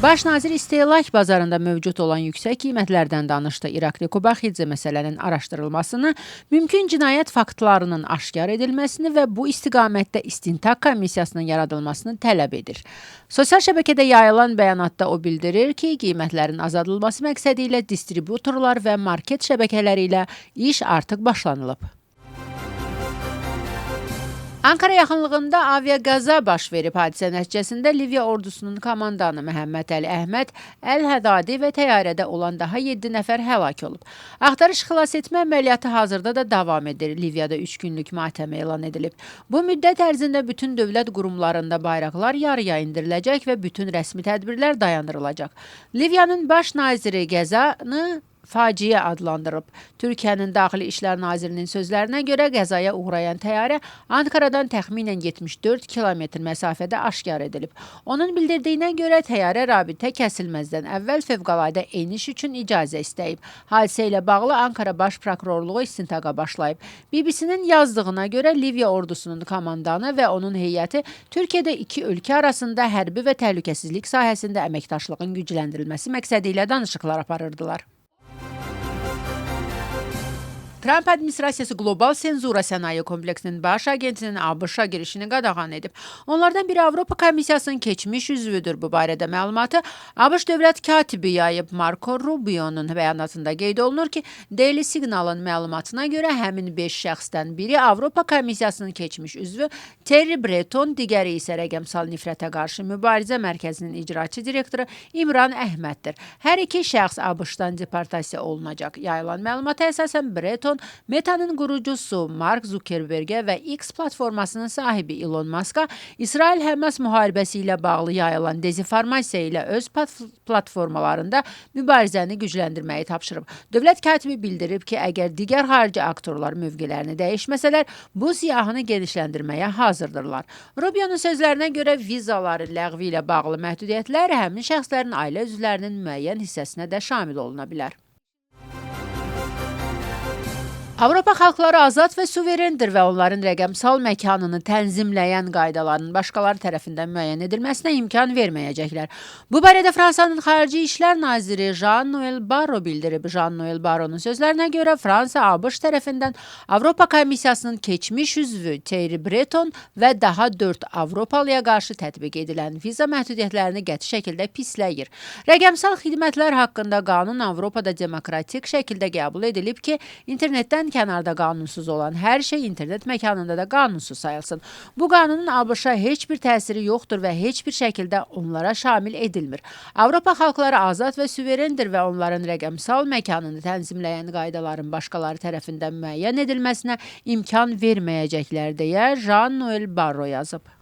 Baş nazir istehlak bazarında mövcud olan yüksək qiymətlərdən danışdı. İrakli Kubaxidze məsələnin araşdırılmasını, mümkün cinayət faktlarının aşkar edilməsini və bu istiqamətdə istintaq komissiyasının yaradılmasını tələb edir. Sosial şəbəkədə yayılan bəyanatda o bildirir ki, qiymətlərin azaldılması məqsədi ilə distributorlar və market şəbəkələri ilə iş artıq başlanılıb. Ankara yaxınlığında aviaqəza baş verib. Hadisə nəticəsində Liviya ordusunun komandanı Məhəmməd Əli Əhməd Əl-Hədadi və təyyarədə olan daha 7 nəfər həlak olub. Axtarış xilas etmə əməliyyatı hazırda da davam edir. Liviyada 3 günlük matəm elan edilib. Bu müddət ərzində bütün dövlət qurumlarında bayraqlar yarıya indiriləcək və bütün rəsmi tədbirlər dayandırılacaq. Liviyanın baş naziri qəzanı faciə adlandırıb. Türkiyənin Daxili İşlər Nazirinin sözlərinə görə qəzaya uğrayan təyyarə Ankaradan təxminən 74 kilometr məsafədə aşkar edilib. Onun bildirdiyinə görə təyyarə rabitə kəsilməzdən əvvəl fövqəladə eniş üçün icazə istəyib. Hadisə ilə bağlı Ankara Baş Prokurorluğu istintaqa başlayıb. BBC-nin yazdığına görə Liviya ordusunun komandanı və onun heyəti Türkiyədə iki ölkə arasında hərbi və təhlükəsizlik sahəsində əməkdaşlığın gücləndirilməsi məqsədi ilə danışıqlar aparırdılar. Trump administrasiyası qlobal senzura sənaye kompleksinin baş agentinin ABŞ-a girişini qadağan edib. Onlardan biri Avropa Komissiyasının keçmiş üzvüdür. Bu barədə məlumatı ABŞ dövlət katibi yayıb. Marco Rubio'nun bəyanatında qeyd olunur ki, Daily Signal'ın məlumatına görə həmin 5 şəxsdən biri Avropa Komissiyasının keçmiş üzvü Terry Breton, digəri isə rəqəmsal nifrətə qarşı mübarizə mərkəzinin icraçı direktoru İmran Əhməddir. Hər iki şəxs ABŞ-dan deportasiya olunacaq. Yayılan məlumata əsasən Breton Meta'nın qurucusu Mark Zuckerberg'e və X platformasının sahibi Elon Musk'a İsrail-Həmas müharibəsi ilə bağlı yayılan dezinformasiya ilə öz platformalarında mübarizəni gücləndirməyi tapşırıb. Dövlət katibi bildirib ki, əgər digər xarici aktorlar mövqelərini dəyişməsələr, bu siyahını genişləndirməyə hazırdırlar. Rubio'nun sözlərinə görə vizaların ləğvi ilə bağlı məhdudiyyətlər həmin şəxslərin ailə üzvlərinin müəyyən hissəsinə də şamil oluna bilər. Avropa xalqları azad və suverendir və onların rəqəmsal məkanını tənzimləyən qaydaların başqaları tərəfindən müəyyən edilməsinə imkan verməyəcəklər. Bu barədə Fransanın Xarici İşlər Naziri Jean-Noël Barrot bildirib. Jean-Noël Barrot'un sözlərinə görə Fransa ABŞ tərəfindən Avropa Komissiyasının keçmiş üzvü Thierry Breton və daha 4 Avropalıya qarşı tətbiq edilən viza məhdudiyyətlərini qəti şəkildə pisləyir. Rəqəmsal xidmətlər haqqında qanun Avropada demokratik şəkildə qəbul edilib ki, internetdən kənarda qanunsuz olan hər şey internet məkanında da qanunsuz sayılsın. Bu qanunun ABŞ-a heç bir təsiri yoxdur və heç bir şəkildə onlara şamil edilmir. Avropa xalqları azad və suverendir və onların rəqəmsal məkanını tənzimləyən qaydaların başqaları tərəfindən müəyyən edilməsinə imkan verməyəcəklər deyə Jean-Noël Barrot yazıb.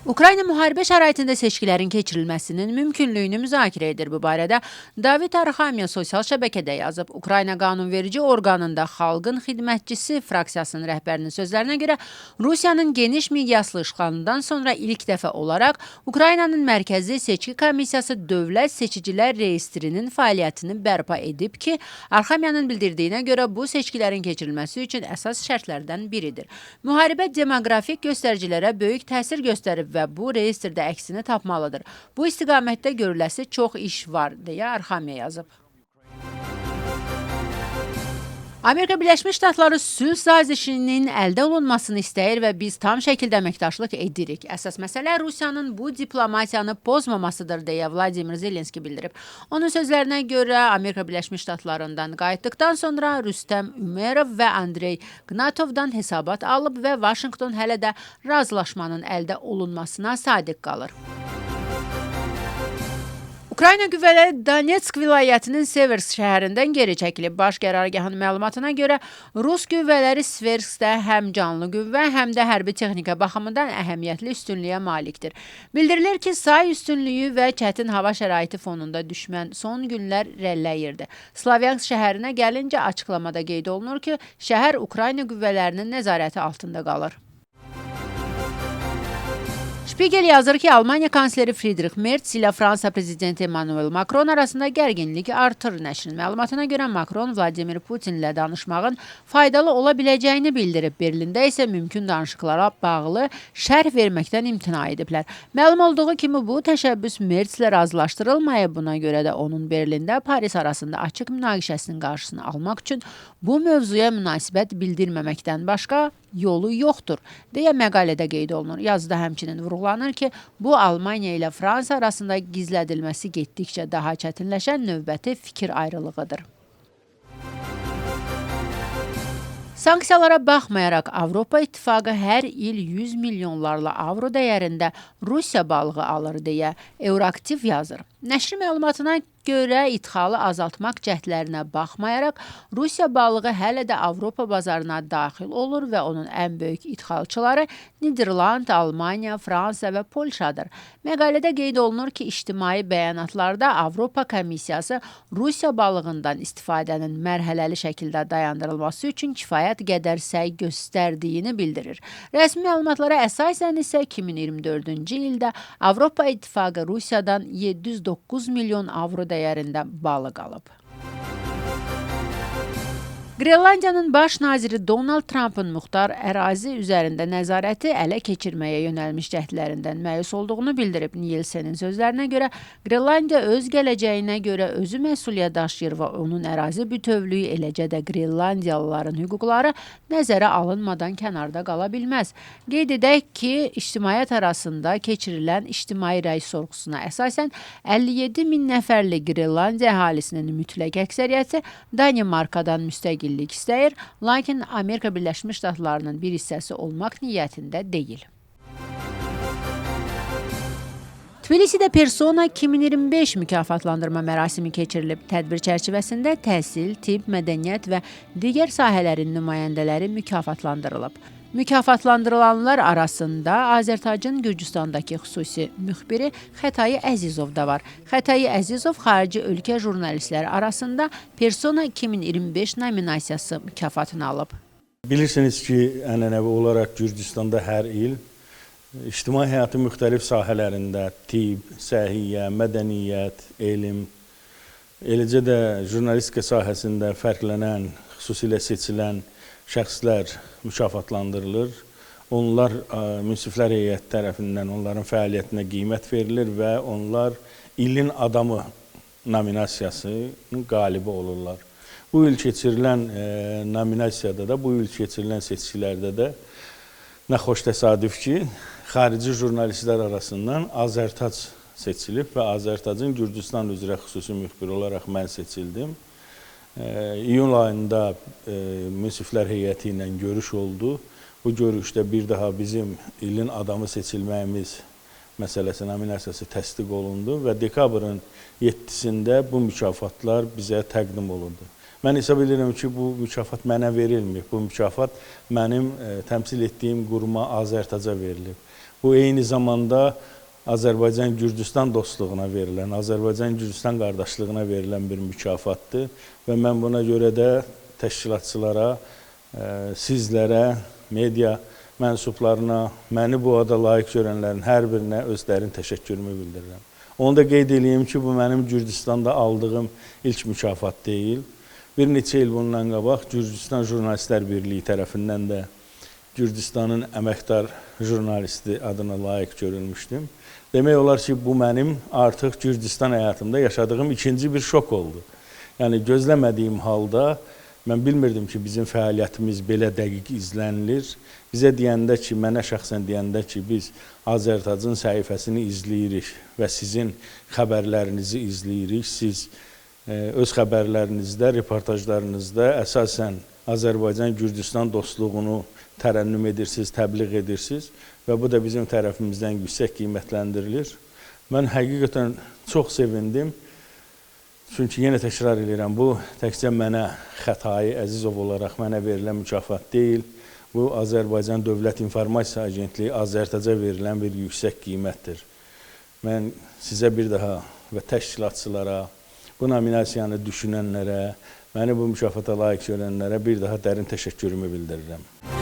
Ukrayna müharibə şəraitində seçkilərin keçirilməsinin mümkünlüyünü müzakirə edir. Bu barədə David Arxamya sosial şəbəkədə yazıb. Ukrayna qanunverici orqanında Xalqın Xidmətçisi fraksiyasının rəhbərinin sözlərinə görə Rusiyanın geniş miqyaslı işğalından sonra ilk dəfə olaraq Ukraynanın Mərkəzi Seçki Komissiyası Dövlət Seçicilər Reyestrinin fəaliyyətini bərpa edib ki, Arxamyanın bildirdiyinə görə bu seçkilərin keçirilməsi üçün əsas şərtlərdən biridir. Müharibə demoqrafik göstəricilərə böyük təsir göstərib və bu reyestrdə əksini tapmalıdır. Bu istiqamətdə görüləsi çox iş var, deyə Arxamya yazıb. Amerika Birləşmiş Ştatları sülh sazişinin əldə olunmasını istəyir və biz tam şəkildə əməkdaşlıq edirik. Əsas məsələ Rusiyanın bu diplomatiyanı pozmamasıdır, deyə Vladimir Zelenski bildirib. Onun sözlərinə görə Amerika Birləşmiş Ştatlarından qayıtdıqdan sonra Rüstəm Ümerov və Andrey Qnatovdan hesabat alıb və Vaşinqton hələ də razılaşmanın əldə olunmasına sadiq qalır. Ukrayna qüvvələri Donetsk vilayətinin Seversk şəhərindən geri çəkilib. Baş qərargahın məlumatına görə Rus qüvvələri Severskdə həm canlı qüvvə, həm də hərbi texnika baxımından əhəmiyyətli üstünlüyə malikdir. Bildirilir ki, say üstünlüyü və çətin hava şəraiti fonunda düşmən son günlər irəliləyirdi. Slavyansk şəhərinə gəlincə açıqlamada qeyd olunur ki, şəhər Ukrayna qüvvələrinin nəzarəti altında qalır. Spiegel yazır ki, Almanya kansleri Friedrich Merz ilə Fransa prezidenti Emmanuel Macron arasında gərginlik artır. Nəşrin məlumatına görə Macron Vladimir Putinlə danışmağın faydalı ola biləcəyini bildirib. Berlində isə mümkün danışıqlara bağlı şərh verməkdən imtina ediblər. Məlum olduğu kimi bu təşəbbüs Merzlə razılaşdırılmayıb. Buna görə də onun Berlində Paris arasında açıq münaqişəsinin qarşısını almaq üçün bu mövzuya münasibət bildirməməkdən başqa yolu yoxdur, deyə məqalədə qeyd olunur. Yazıda həmçinin vurğulanır ki, bu Almanya ilə Fransa arasında gizlədilməsi getdikcə daha çətinləşən növbəti fikir ayrılığıdır. Sanksiyalara baxmayaraq Avropa İttifaqı hər il 100 milyonlarla avro dəyərində Rusiya balığı alır deyə Euraktiv yazır. Nəşrin məlumatına görə idxalı azaltmaq cəhdlərinə baxmayaraq Rusiya balığı hələ də Avropa bazarına daxil olur və onun ən böyük idxalçıları Niderland, Almanya, Fransa və Polşadır. Məqalədə qeyd olunur ki, ictimai bəyanatlarda Avropa Komissiyası Rusiya balığından istifadənin mərhələli şəkildə dayandırılması üçün kifayət qədər səy göstərdiyini bildirir. Rəsmi məlumatlara əsasən isə 2024-cü ildə Avropa İttifaqı Rusiyadan 709 milyon avro dəyərində balıq alıb. Qrenlandiyanın baş naziri Donald Trumpın muxtar ərazi üzərində nəzarəti ələ keçirməyə yönəlmiş cəhdlərindən məyus olduğunu bildirib. Nielsenin sözlərinə görə, Qrenlandiya öz gələcəyinə görə özü məsuliyyət daşıyır və onun ərazi bütövlüyü, eləcə də Qrenlandiyalıların hüquqları nəzərə alınmadan kənarda qala bilməz. Qeyd edək ki, ictimaiyyət arasında keçirilən ictimai rəy sorğusuna əsasən 57 min nəfərli Qrenlandiya əhalisinin mütləq əksəriyyəti Danimarkadan müstəqillik istəyir, lakin Amerika Birləşmiş Ştatlarının bir hissəsi olmaq niyyətində deyil. Tbilisidə Persona 2025 mükafatlandırma mərasimi keçirilib. Tədbir çərçivəsində təhsil, tibb, mədəniyyət və digər sahələrin nümayəndələri mükafatlandırılıb. Mükafatlandırılanlar arasında Azərtacın Gürcüstandakı xüsusi müxbiri Xətai Əzizov da var. Xətai Əzizov xarici ölkə jurnalistləri arasında Persona 2025 nominasiyası mükafatını alıb. Bilirsiniz ki, ənənəvi olaraq Gürcüstanda hər il ictimai həyatın müxtəlif sahələrində tibb, səhiyyə, mədəniyyət, elm, eləcə də jurnalistika sahəsində fərqlənən, xüsusilə seçilən şəxslər mükafatlandırılır. Onlar münsiflər heyəti tərəfindən onların fəaliyyətinə qiymət verilir və onlar ilin adamı nominasiyasının qalibi olurlar. Bu il keçirilən nominasiyada da, bu il keçirilən seçkilərdə də nə xoş təsadüf ki, xarici jurnalistlər arasından Azərtac seçilib və Azərtacın Gürcüstan üzrə xüsusi müxbir olaraq mən seçildim. İyun ayında münsiflər heyəti ilə görüş oldu. Bu görüşdə bir daha bizim ilin adamı seçilməyimiz məsələsi, nominasiyası təsdiq olundu və dekabrın 7-sində bu mükafatlar bizə təqdim olundu. Mən hesab edirəm ki, bu mükafat mənə verilmir. Bu mükafat mənim təmsil etdiyim quruma Azərtaca verilib. Bu eyni zamanda Azərbaycan-Gürcüstan dostluğuna verilən, Azərbaycan-Gürcüstan qardaşlığına verilən bir mükafatdır və mən buna görə də təşkilatçılara, sizlərə, media mənsublarına, məni bu ada layiq görənlərin hər birinə öz dərin təşəkkürümü bildirirəm. Onu da qeyd edeyim ki, bu mənim Gürcüstanda aldığım ilk mükafat deyil. Bir neçə il bundan qabaq Gürcüstan Jurnalistlər Birliyi tərəfindən də Gürcüstanın əməkdar jurnalisti adına layiq görülmüşdüm. Demək olar ki, bu mənim artıq Gürcüstan həyatımda yaşadığım ikinci bir şok oldu. Yəni, gözləmədiyim halda mən bilmirdim ki, bizim fəaliyyətimiz belə dəqiq izlənilir. Bizə deyəndə ki, mənə şəxsən deyəndə ki, biz Azərtacın səhifəsini izləyirik və sizin xəbərlərinizi izləyirik. Siz öz xəbərlərinizdə, reportajlarınızda əsasən Azərbaycan-Gürcüstan dostluğunu tərənnüm edirsiniz, təbliğ edirsiniz və bu da bizim tərəfimizdən yüksək qiymətləndirilir. Mən həqiqətən çox sevindim. Çünki yenə təkrar edirəm, bu təkcə mənə Xətai Əzizov olaraq mənə verilən mükafat deyil. Bu, Azərbaycan Dövlət İnformasiya Agentliyi Azərtaca verilən bir yüksək qiymətdir. Mən sizə bir daha və təşkilatçılara, bu nominasiyanı düşünənlərə, məni bu mükafata layiq görənlərə bir daha dərin təşəkkürümü bildirirəm.